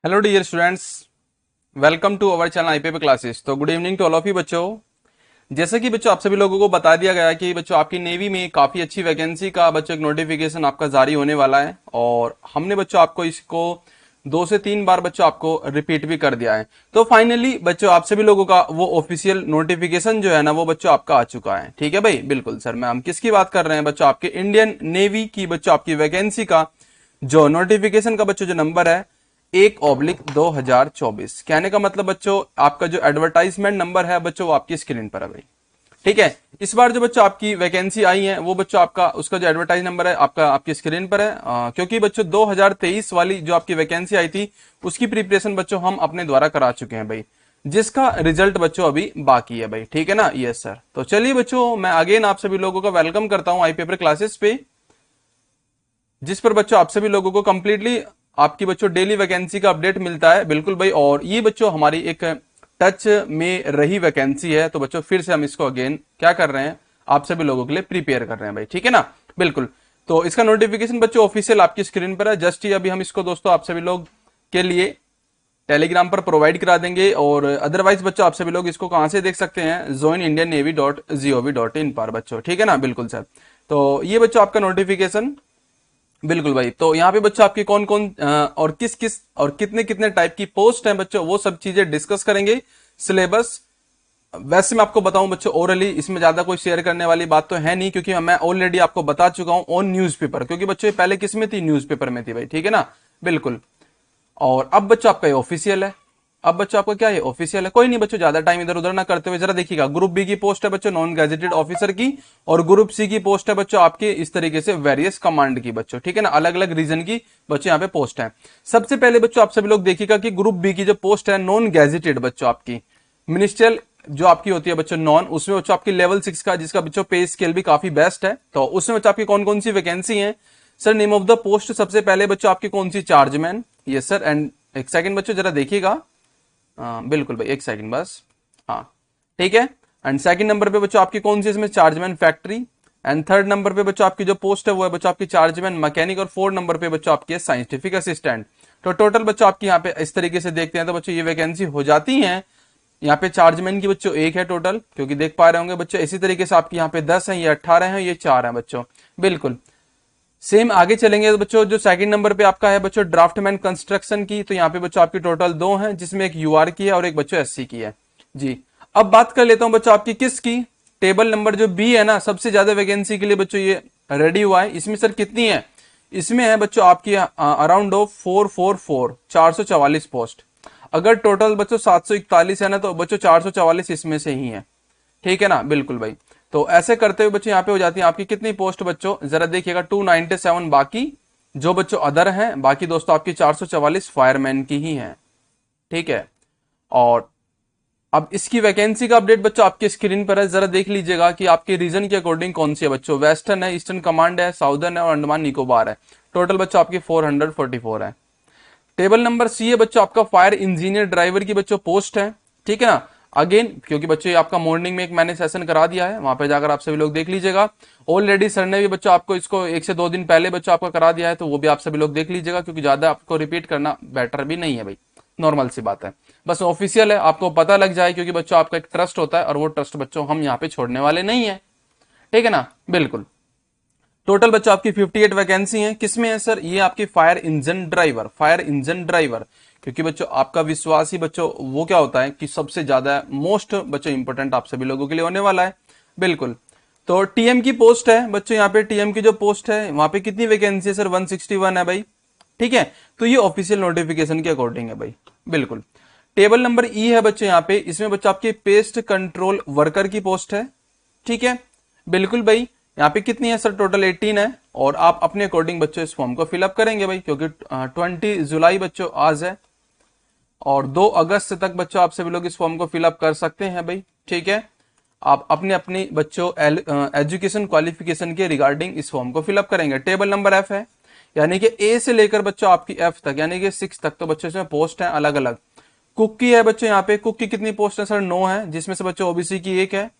Hello dear students, welcome to our channel IPP classes. तो good evening to all of you बच्चों। जैसे कि बच्चों आप सभी लोगों को बता दिया गया कि बच्चों आपकी नेवी में काफी अच्छी वैकेंसी का बच्चों एक नोटिफिकेशन आपका जारी होने वाला है, और हमने बच्चों आपको इसको 2 से 3 बार बच्चों आपको रिपीट भी कर दिया है। तो फाइनली बच्चों आप सभी लोगों का वो ऑफिशियल नोटिफिकेशन जो है ना वो बच्चों आपका आ चुका है। ठीक है भाई, बिल्कुल सर। मैं हम किसकी बात कर रहे हैं बच्चों? आपके इंडियन नेवी की बच्चों आपकी वैकेंसी का जो नोटिफिकेशन का बच्चों जो नंबर है 1/2024। कहने का मतलब बच्चों आपका जो एडवर्टाइजमेंट नंबर है बच्चों वो आपकी स्क्रीन पर है भाई। ठीक है, इस बार जो बच्चों आपकी वैकेंसी आई है वो बच्चों आपका उसका जो एडवर्टाइज नंबर है आपका आपकी स्क्रीन पर है। क्योंकि बच्चों 2023 वाली जो आपकी वैकेंसी आई थी उसकी प्रिपरेशन बच्चों हम अपने द्वारा करा चुके हैं भाई, जिसका रिजल्ट बच्चों अभी बाकी है भाई। ठीक है ना? Yes sir. तो चलिए बच्चों, मैं अगेन आप सभी लोगों का वेलकम करता हूं आई पेपर क्लासेस पे, जिस पर बच्चों आप सभी लोगों को कंप्लीटली आपकी बच्चों डेली वैकेंसी का अपडेट मिलता है। बिल्कुल भाई, और ये बच्चों हमारी एक टच में रही वैकेंसी है, तो बच्चों फिर से हम इसको अगेन क्या कर रहे हैं, आप सभी लोगों के लिए प्रिपेयर कर रहे हैं भाई। ठीक है ना? बिल्कुल। तो इसका नोटिफिकेशन बच्चों ऑफिशियल आपकी स्क्रीन पर है। जस्ट ही अभी हम इसको दोस्तों आप सभी लोग के लिए टेलीग्राम पर प्रोवाइड करा देंगे, और अदरवाइज बच्चों आप सभी लोग इसको कहां से देख सकते हैं, joinindiannavy.gov.in पर बच्चों। ठीक है ना? बिल्कुल सर। तो ये बच्चों आपका नोटिफिकेशन, बिल्कुल भाई। तो यहाँ पे बच्चों आपकी कौन कौन और किस किस और कितने कितने टाइप की पोस्ट हैं बच्चों, वो सब चीजें डिस्कस करेंगे। सिलेबस वैसे मैं आपको बताऊं बच्चों ओरली, इसमें ज्यादा कोई शेयर करने वाली बात तो है नहीं, क्योंकि मैं ऑलरेडी आपको बता चुका हूं ऑन न्यूज़पेपर। क्योंकि बच्चों ये पहले किस में थी? न्यूज़पेपर में थी भाई। ठीक है ना? बिल्कुल। और अब बच्चों आपका ये ऑफिशियल है। अब बच्चों आपका क्या है? ऑफिशियल है। कोई नहीं बच्चों, ज्यादा टाइम इधर उधर ना करते हुए जरा देखिएगा। ग्रुप बी की पोस्ट है बच्चों नॉन गैजेटेड ऑफिसर की, और ग्रुप सी की पोस्ट है बच्चों आपके इस तरीके से वेरियस कमांड की बच्चों। ठीक है ना? अलग अलग रीजन की बच्चों यहाँ पे पोस्ट है। सबसे पहले बच्चों आप सभी लोग देखिएगा कि ग्रुप बी की जो पोस्ट है नॉन गैजेटेड बच्चों आपकी मिनिस्ट्रियल जो आपकी होती है बच्चों नॉन, उसमें बच्चों आपकी लेवल 6 का, जिसका बच्चों पे स्केल भी काफी बेस्ट है। तो उसमें बच्चों आपकी कौन कौन सी वैकेंसी है sir? Name of the post सबसे पहले बच्चों आपकी कौन सी? चार्जमैन। Yes sir. एंड एक सेकंड बच्चों जरा देखिएगा। बिल्कुल भाई, एक सेकंड बस। हाँ, ठीक है। एंड सेकंड नंबर पे बच्चों आपकी कौन सी इसमें? Chargeman factory. And third number पे बच्चों आपकी जो पोस्ट है वो है बच्चों आपकी चार्जमैन मैकेनिक, और फोर्थ नंबर पे बच्चों आपकी है साइंटिफिक असिस्टेंट। तो टोटल बच्चों आपकी यहाँ पे इस तरीके से देखते हैं तो बच्चों ये वैकेंसी हो जाती है। यहाँ पे चार्जमैन की बच्चों एक है टोटल, क्योंकि देख पा रहे होंगे बच्चों। इसी तरीके से आपकी यहाँ पे 10 है, ये 18 है, ये 4 है बच्चों। बिल्कुल सेम आगे चलेंगे तो बच्चों जो सेकंड नंबर पे आपका है बच्चों ड्राफ्टमैन कंस्ट्रक्शन की, तो यहाँ पे बच्चों आपकी टोटल 2 हैं, जिसमें एक यूआर की है और एक बच्चों एससी की है जी। अब बात कर लेता हूं बच्चों आपकी किसकी? टेबल नंबर जो बी है ना, सबसे ज्यादा वैकेंसी के लिए बच्चों ये रेडी हुआ है। इसमें सर कितनी है? इसमें है बच्चों आपकी अराउंड ऑफ 444 444 पोस्ट। अगर टोटल बच्चों 741 है ना, तो बच्चों 444 इसमें से ही है। ठीक है ना? बिल्कुल भाई। तो ऐसे करते हुए बच्चों यहाँ पे हो जाती है आपकी कितनी पोस्ट बच्चों? जरा देखिएगा 297 बाकी जो बच्चों अदर हैं, बाकी दोस्तों आपकी 444 फायरमैन की ही हैं। ठीक है। और अब इसकी वैकेंसी का अपडेट बच्चों आपके स्क्रीन पर है, जरा देख लीजिएगा कि आपके रीजन के अकॉर्डिंग कौन सी है बच्चों। वेस्टर्न है, ईस्टर्न कमांड है, साउदर्न है और अंडमान निकोबार है। टोटल बच्चों आपकी 444 है। टेबल नंबर सी है बच्चों आपका फायर इंजीनियर ड्राइवर की बच्चों पोस्ट है। ठीक है ना? अगेन क्योंकि बच्चों ये आपका मॉर्निंग में एक मैंने सेशन करा दिया है, वहां पे जाकर आप सभी लोग देख लीजिएगा। ऑलरेडी सर ने भी बच्चों आपको इसको 1 से 2 दिन पहले बच्चों आपका करा दिया है, तो वो भी आप सभी लोग देख लीजिएगा, क्योंकि ज्यादा आपको रिपीट करना बेटर भी नहीं है भाई। नॉर्मल सी बात है, बस ऑफिशियल है, आपको पता लग जाए, क्योंकि बच्चों आपका एक ट्रस्ट होता है, और वो ट्रस्ट बच्चों हम यहाँ पे छोड़ने वाले नहीं है। ठीक है ना? बिल्कुल। टोटल बच्चों आपकी 58 वैकेंसी है। किसमें है सर? ये आपकी fire engine driver, fire engine driver. क्योंकि बच्चों आपका विश्वास ही बच्चों वो क्या होता है कि सबसे ज्यादा मोस्ट बच्चों इंपोर्टेंट आप सभी लोगों के लिए होने वाला है। बिल्कुल। तो टीएम की पोस्ट है बच्चों, यहाँ पे टीएम की जो पोस्ट है वहां पे कितनी वैकेंसी है सर? 161 है भाई। ठीक है। तो ये ऑफिशियल नोटिफिकेशन के अकॉर्डिंग है भाई। बिल्कुल। टेबल नंबर ई है बच्चों यहाँ पे, इसमें बच्चों आपकी पेस्ट कंट्रोल वर्कर की पोस्ट है। ठीक है। बिल्कुल भाई। यहाँ पे कितनी है सर? टोटल 18 है, और आप अपने अकॉर्डिंग बच्चों इस फॉर्म को फिलअप करेंगे भाई, क्योंकि 20 जुलाई बच्चों आज है, और 2 अगस्त तक बच्चों आप सभी लोग इस फॉर्म को फिलअप कर सकते हैं भाई। ठीक है। आप अपने अपनी बच्चों एजुकेशन क्वालिफिकेशन के रिगार्डिंग इस फॉर्म को फिलअप करेंगे। टेबल नंबर एफ है, यानी कि ए से लेकर बच्चों आपकी एफ तक, यानी कि 6 तक, तो बच्चों इसमें पोस्ट है अलग अलग। कुक की है बच्चों यहाँ पे, कुक की कितनी पोस्ट है सर? 9 है, जिसमें से बच्चों ओबीसी की 1 है,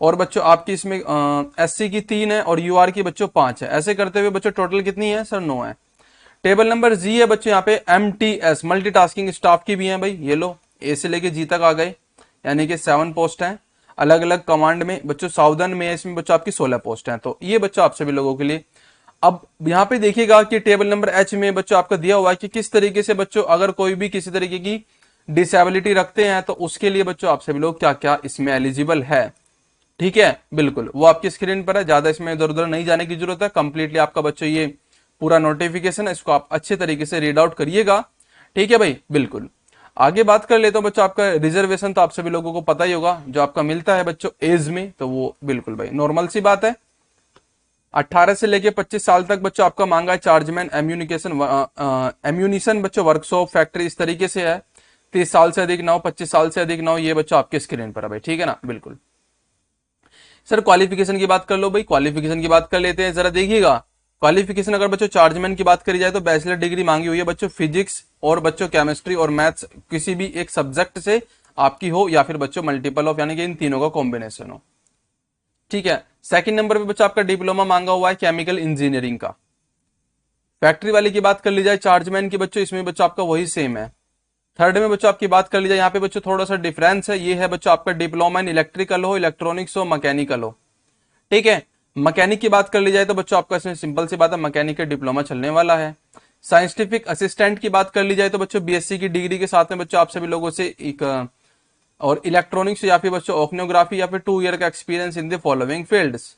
और बच्चों आपकी इसमें एससी की 3 है, और यूआर की बच्चों 5 है। ऐसे करते हुए बच्चों टोटल कितनी है सर? 9 है। टेबल नंबर जी है बच्चों यहाँ पे MTS मल्टीटास्किंग स्टाफ की भी है भाई, ये लो ए से लेके जी तक आ गए, यानी कि 7 पोस्ट हैं अलग अलग कमांड में बच्चों। साउदर्न में इसमें बच्चों आपकी 16 पोस्ट हैं, तो ये बच्चों आप सभी लोगों के लिए। अब यहाँ पे देखिएगा कि टेबल नंबर एच में बच्चों आपका दिया हुआ है कि किस तरीके से बच्चों अगर कोई भी किसी तरीके की डिसेबिलिटी रखते हैं तो उसके लिए बच्चों आप सभी लोग क्या क्या इसमें एलिजिबल है। ठीक है, बिल्कुल वो आपकी स्क्रीन पर है, ज्यादा इसमें इधर उधर नहीं जाने की जरूरत है। कंप्लीटली आपका बच्चों ये पूरा नोटिफिकेशन है, इसको आप अच्छे तरीके से रीड आउट करिएगा। ठीक है भाई, बिल्कुल। आगे बात कर लेता हूं बच्चों, आपका रिजर्वेशन तो आप सभी लोगों को पता ही होगा जो आपका मिलता है बच्चों एज में, तो वो बिल्कुल भाई नॉर्मल सी बात है। 18 से लेके 25 साल तक बच्चों आपका मांगा है चार्जमैन एम्यूनिशन बच्चों वर्कशॉप फैक्ट्री इस तरीके से है। 30 साल से अधिक ना हो, 25 साल से अधिक ना हो, ये बच्चों आपके स्क्रीन पर है भाई। ठीक है ना, बिल्कुल। सर क्वालिफिकेशन की बात कर लो भाई, क्वालिफिकेशन की बात कर लेते हैं, जरा देखिएगा। क्वालिफिकेशन अगर बच्चों चार्जमैन की बात करी जाए तो बैचलर डिग्री मांगी हुई है बच्चों फिजिक्स और बच्चों केमिस्ट्री और मैथ्स किसी भी एक सब्जेक्ट से आपकी हो, या फिर बच्चों मल्टीपल ऑफ यानी कि इन तीनों का कॉम्बिनेशन हो। ठीक है। सेकंड नंबर पे बच्चों आपका डिप्लोमा मांगा हुआ है केमिकल इंजीनियरिंग का। फैक्ट्री वाली की बात कर ली जाए चार्जमैन की बच्चों, इसमें बच्चों आपका वही सेम है। थर्ड में बच्चों आपकी बात कर ली जाए, यहाँ पे बच्चों थोड़ा सा डिफरेंस है, ये है बच्चों आपका डिप्लोमा इन इलेक्ट्रिकल हो, इलेक्ट्रॉनिक्स हो, मैकेनिकल हो। ठीक है। मैकेनिक की बात कर ली जाए तो बच्चों आपका इसमें सिंपल सी बात है, मैकेनिक का डिप्लोमा चलने वाला है। साइंटिफिक असिस्टेंट की बात कर ली जाए तो बच्चों बीएससी की डिग्री के साथ में बच्चों आप सभी लोगों से एक और इलेक्ट्रॉनिक्स या फिर बच्चों ओक्नोग्राफी या फिर 2 ईयर का experience in the following fields.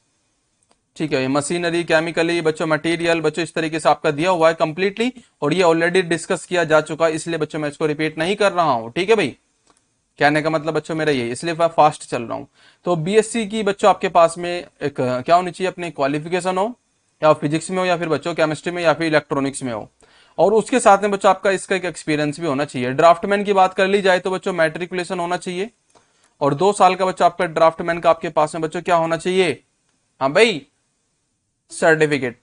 ठीक है, ये मशीनरी केमिकली बच्चों मटेरियल बच्चों इस तरीके से आपका दिया हुआ है कंप्लीटली, और ये ऑलरेडी डिस्कस किया जा चुका है, इसलिए बच्चों मैं इसको रिपीट नहीं कर रहा हूं। ठीक है भाई, कहने का मतलब बच्चों मेरा ये, इसलिए मैं फास्ट चल रहा हूं। तो बीएससी की बच्चों आपके पास में एक क्या होनी चाहिए, अपने क्वालिफिकेशन हो, या फिजिक्स में हो, या फिर बच्चों केमिस्ट्री में, या फिर इलेक्ट्रॉनिक्स में हो, और उसके साथ में बच्चों आपका इसका एक एक्सपीरियंस भी होना चाहिए। ड्राफ्टमैन की बात कर ली जाए तो बच्चों मैट्रिकुलेशन होना चाहिए, और 2 साल का बच्चों आपका ड्राफ्टमैन का आपके पास में बच्चों क्या होना चाहिए, हाँ भाई, सर्टिफिकेट।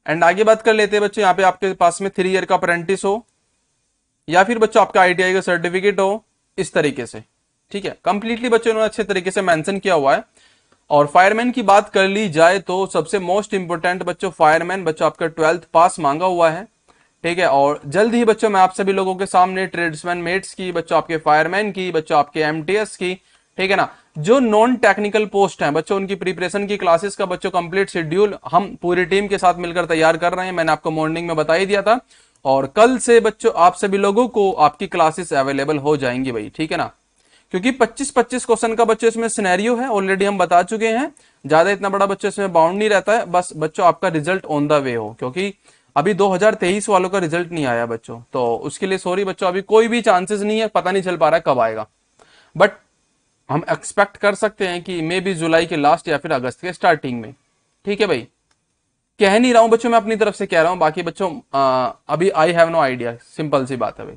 एंड आगे बात कर लेते हैं बच्चों, यहाँ पे आपके पास में 3 ईयर का अप्रेंटिस हो, या फिर बच्चों आपका आईटीआई का सर्टिफिकेट हो, इस तरीके से। ठीक है, कंप्लीटली बच्चों ने अच्छे तरीके से मेंशन किया हुआ है। और फायरमैन की बात कर ली जाए तो सबसे मोस्ट इंपोर्टेंट बच्चों फायरमैन बच्चों आपका 12th पास मांगा हुआ है। ठीक है, और जल्द ही बच्चों मैं आप सभी लोगों के सामने ट्रेड्समैन मेट्स की बच्चों आपके फायरमैन की बच्चों आपके एमटीएस की, ठीक है ना, जो नॉन टेक्निकल पोस्ट हैं बच्चों उनकी प्रिपरेशन की क्लासेस का बच्चों कंप्लीट शेड्यूल हम पूरी टीम के साथ मिलकर तैयार कर रहे हैं। मैंने आपको मॉर्निंग में बता ही दिया था, और कल से बच्चों आप सभी लोगों को आपकी क्लासेस अवेलेबल हो जाएंगी भाई। ठीक है ना, क्योंकि 25-25 क्वेश्चन का बच्चों इसमें सिनेरियो है, ऑलरेडी हम बता चुके हैं, ज्यादा इतना बड़ा बच्चों इसमें बाउंड नहीं रहता है। बस बच्चों आपका रिजल्ट ऑन द वे हो, क्योंकि अभी 2023 वालों का रिजल्ट नहीं आया बच्चों, तो उसके लिए सॉरी बच्चों, अभी कोई भी चांसेस नहीं है, पता नहीं चल पा रहा है कब आएगा, बट हम एक्सपेक्ट कर सकते हैं कि मे बी जुलाई के लास्ट या फिर अगस्त के स्टार्टिंग में। ठीक है भाई, कह नहीं रहा हूं बच्चों, मैं अपनी तरफ से कह रहा हूं, बाकी बच्चों अभी I have no idea, simple सी बात है भाई।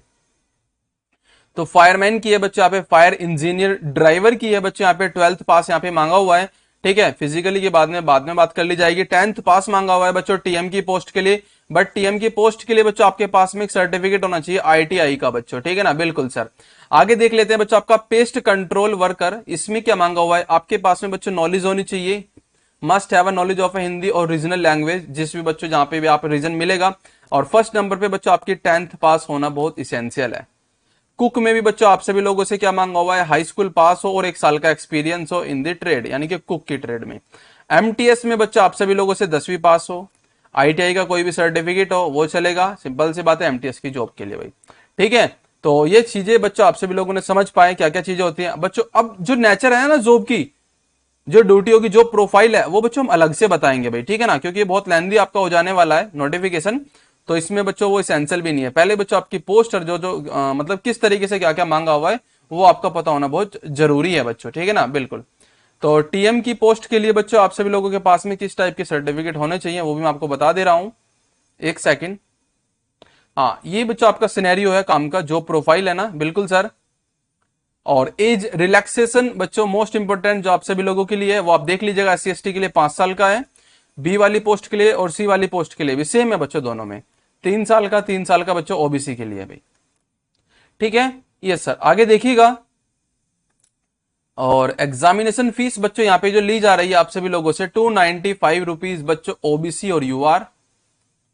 तो फायरमैन की है बच्चों यहाँ पे, फायर इंजीनियर ड्राइवर की है बच्चों यहाँ पे 12th पास यहाँ पे मांगा हुआ है। ठीक है, फिजिकली के बाद में बात कर ली जाएगी। 10th पास मांगा हुआ है बच्चों टीएम की पोस्ट के लिए, बट टीएम की पोस्ट के लिए बच्चों आपके पास में एक सर्टिफिकेट होना चाहिए आईटीआई का बच्चों। ठीक है ना, बिल्कुल सर। आगे देख लेते हैं बच्चों आपका पेस्ट कंट्रोल वर्कर, इसमें क्या मांगा हुआ है आपके पास में बच्चों, नॉलेज होनी चाहिए, must have a knowledge of Hindi और रीजनल लैंग्वेज, जिस भी बच्चों जहां पे भी आप रीजन मिलेगा। और फर्स्ट नंबर पे बच्चों आपकी 10th पास होना बहुत इसेंशियल है। कुक में भी बच्चों आप सभी लोगों से क्या मांगा हुआ है, हाई स्कूल पास हो और 1 साल का एक्सपीरियंस हो इन द ट्रेड, यानी कि कुक की ट्रेड में। एमटीएस में बच्चों आप सभी लोगों से 10वीं पास हो, आईटीआई का कोई भी सर्टिफिकेट हो वो चलेगा, सिंपल सी बात है एमटीएस की जॉब के लिए भाई। ठीक है, तो ये चीजें बच्चों आप सभी लोगों ने समझ पाए क्या क्या चीजें होती हैं बच्चों। अब जो नेचर है ना जॉब की, जो ड्यूटी होगी, जो प्रोफाइल है, वो बच्चों हम अलग से बताएंगे भाई। ठीक है ना, क्योंकि ये बहुत लेंथी आपका हो जाने वाला है नोटिफिकेशन, तो इसमें बच्चों वो एसेंशियल भी नहीं है। पहले बच्चों आपकी पोस्ट और जो जो मतलब किस तरीके से क्या क्या मांगा हुआ है वो आपका पता होना बहुत जरूरी है बच्चों। ठीक है ना, बिल्कुल। तो टीएम की पोस्ट के लिए बच्चों आप सभी लोगों के पास में किस टाइप के सर्टिफिकेट होने चाहिए वो भी मैं आपको बता दे रहा हूं, एक सेकेंड। हाँ, ये बच्चों आपका सिनेरियो है काम का, जो प्रोफाइल है ना, बिल्कुल सर। और एज रिलैक्सेशन बच्चों मोस्ट इंपोर्टेंट जो आप सभी लोगों के लिए है, वो आप देख लीजिएगा। SC/ST के लिए 5 साल का है, बी वाली पोस्ट के लिए और सी वाली पोस्ट के लिए भी सेम है बच्चों, दोनों में 3 साल का, 3 साल का बच्चों ओबीसी के लिए भाई। ठीक है, यस सर। आगे देखिएगा, और एग्जामिनेशन फीस बच्चों यहाँ पे जो ली जा रही है आप सभी लोगों से 295 रुपीज बच्चों ओबीसी और यूआर,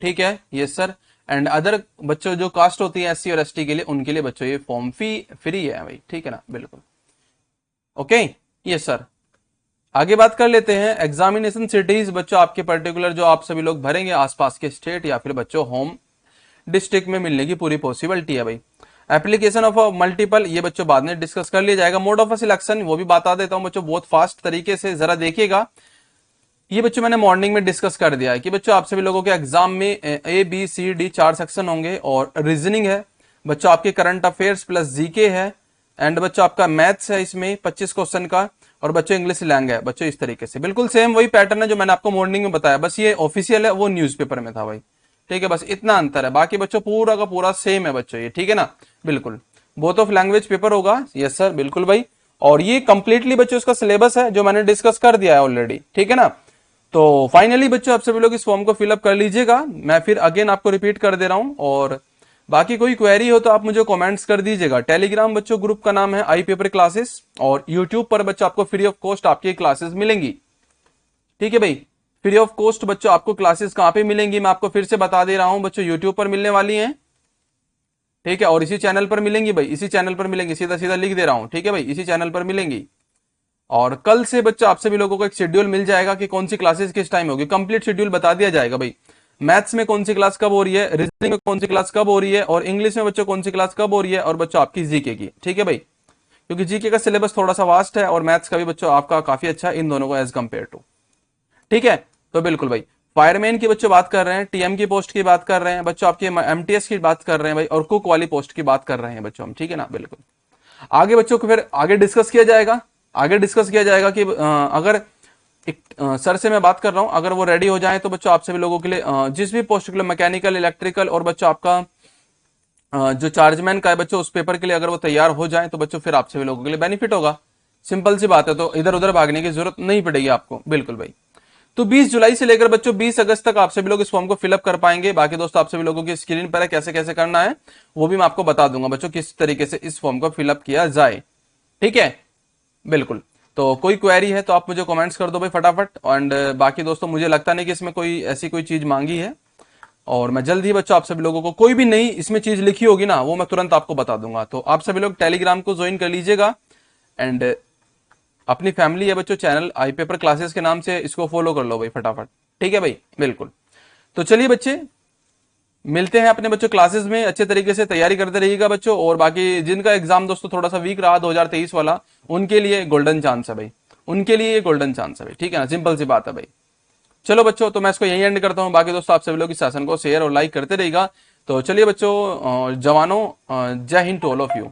ठीक है, यस सर। एंड अदर बच्चों जो कास्ट होती है एससी और एसटी के लिए, उनके लिए बच्चों ये फॉर्म फी फ्री है भाई, ठीक है ना, बिल्कुल। Okay, yes sir. आगे बात कर लेते हैं एग्जामिनेशन सिटीज बच्चों, आपके पर्टिकुलर जो आप सभी लोग भरेंगे आसपास के स्टेट या फिर बच्चों होम डिस्ट्रिक्ट में मिलने की पूरी पॉसिबिलिटी है भाई। एप्लीकेशन ऑफ मल्टीपल ये बच्चों बाद में डिस्कस कर लिया जाएगा। मोड ऑफ सिलेक्शन वो भी बता देता हूं बच्चों बहुत फास्ट तरीके से, जरा देखिएगा। ये बच्चों मैंने मॉर्निंग में डिस्कस कर दिया है कि बच्चों आप सभी लोगों के एग्जाम में A B C D 4 section होंगे और रीजनिंग है बच्चों, आपके करंट अफेयर्स प्लस जीके है, एंड बच्चों आपका मैथ्स है इसमें 25 क्वेश्चन का, और बच्चों इंग्लिश लैंग्वेज है बच्चों। इस तरीके से बिल्कुल सेम वही पैटर्न है जो मैंने आपको मॉर्निंग में बताया, बस ये ऑफिशियल है वो न्यूज़पेपर में था भाई, ठीक है, बस इतना अंतर है, बाकी बच्चों पूरा का पूरा सेम है बच्चों ये, ठीक है ना, बिल्कुल। बोथ ऑफ लैंग्वेज पेपर होगा, यस सर, बिल्कुल भाई। और ये कंप्लीटली बच्चों इसका सिलेबस है जो मैंने डिस्कस कर दिया है ऑलरेडी, ठीक है ना। तो फाइनली बच्चों आप सभी लोग इस फॉर्म को फिलअप कर लीजिएगा, मैं फिर अगेन आपको रिपीट कर दे रहा हूं, और बाकी कोई क्वेरी हो तो आप मुझे कमेंट्स कर दीजिएगा। टेलीग्राम बच्चों ग्रुप का नाम है आई पेपर क्लासेस, और यूट्यूब पर बच्चों आपको फ्री ऑफ कॉस्ट आपकी क्लासेस मिलेंगी, ठीक है भाई। फ्री ऑफ कॉस्ट बच्चों आपको क्लासेस कहां पे मिलेंगी मैं आपको फिर से बता दे रहा हूं बच्चों, यूट्यूब पर मिलने वाली हैं, ठीक है, और इसी चैनल पर मिलेंगी भाई, इसी चैनल पर मिलेंगी, सीधा सीधा लिख दे रहा हूं, ठीक है भाई, इसी चैनल पर मिलेंगी। और कल से बच्चा आप सभी लोगों को एक शेड्यूल मिल जाएगा कि कौन सी क्लासेस किस टाइम होगी, कंप्लीट शेड्यूल बता दिया जाएगा भाई। मैथ्स में कौन सी क्लास कब हो रही है, रीजनिंग में कौन सी क्लास कब हो रही है, और इंग्लिश में बच्चों कौन सी क्लास कब हो रही है, और बच्चों आपकी जीके की, ठीक है भाई, क्योंकि जीके का सिलेबस थोड़ा सा वास्ट है और मैथ्स का भी बच्चों आपका काफी अच्छा है इन दोनों को एज कंपेयर टू, ठीक है। तो बिल्कुल भाई, फायरमैन की बच्चों बात कर रहे हैं, टीएम की पोस्ट की बात कर रहे हैं बच्चों, आपके एमटीएस की बात कर रहे हैं भाई, और कुक वाली पोस्ट की बात कर रहे हैं बच्चों हम, ठीक है ना, बिल्कुल। आगे बच्चों को फिर आगे डिस्कस किया जाएगा, आगे डिस्कस किया जाएगा कि अगर एक सर से मैं बात कर रहा हूं, अगर वो रेडी हो जाए तो बच्चों आप सभी लोगों के लिए जिस भी पोस्ट के लिए मैकेनिकल इलेक्ट्रिकल और बच्चों आपका जो चार्जमैन का है बच्चों उस पेपर के लिए अगर वो तैयार हो जाए तो बच्चों फिर आप सभी लोगों के लिए बेनिफिट होगा, सिंपल सी बात है, तो इधर उधर भागने की जरूरत नहीं पड़ेगी आपको, बिल्कुल भाई। तो 20 जुलाई से लेकर बच्चों 20 अगस्त तक आप सभी लोग इस फॉर्म को फिलअप कर पाएंगे। बाकी दोस्तों आप सभी लोगों की स्क्रीन पर है, कैसे कैसे करना है वो भी मैं आपको बता दूंगा बच्चों, किस तरीके से इस फॉर्म को फिलअप किया जाए, ठीक है, बिल्कुल। तो कोई क्वेरी है तो आप मुझे कमेंट्स कर दो भाई फटाफट, एंड बाकी दोस्तों मुझे लगता नहीं कि इसमें कोई ऐसी कोई चीज मांगी है, और मैं जल्द ही बच्चों आप सभी लोगों को कोई भी नई इसमें चीज लिखी होगी ना वो मैं तुरंत आपको बता दूंगा। तो आप सभी लोग टेलीग्राम को ज्वाइन कर लीजिएगा, एंड अपनी फैमिली है बच्चों चैनल आई पेपर क्लासेस के नाम से इसको फॉलो कर लो भाई फटाफट, ठीक है भाई, बिल्कुल। तो चलिए बच्चे मिलते हैं अपने बच्चों क्लासेस में, अच्छे तरीके से तैयारी करते रहिएगा बच्चों, और बाकी जिनका एग्जाम दोस्तों थोड़ा सा वीक रहा 2023 वाला, उनके लिए गोल्डन चांस है भाई, उनके लिए ये गोल्डन चांस है भाई, ठीक है ना, सिंपल सी बात है भाई। चलो बच्चों, तो मैं इसको यहीं एंड करता हूं, बाकी दोस्तों आप सभी लोग इस सेशन को शेयर और लाइक करते रहिएगा। तो चलिए बच्चों, जवानों, जय हिंद टू ऑल ऑफ यू।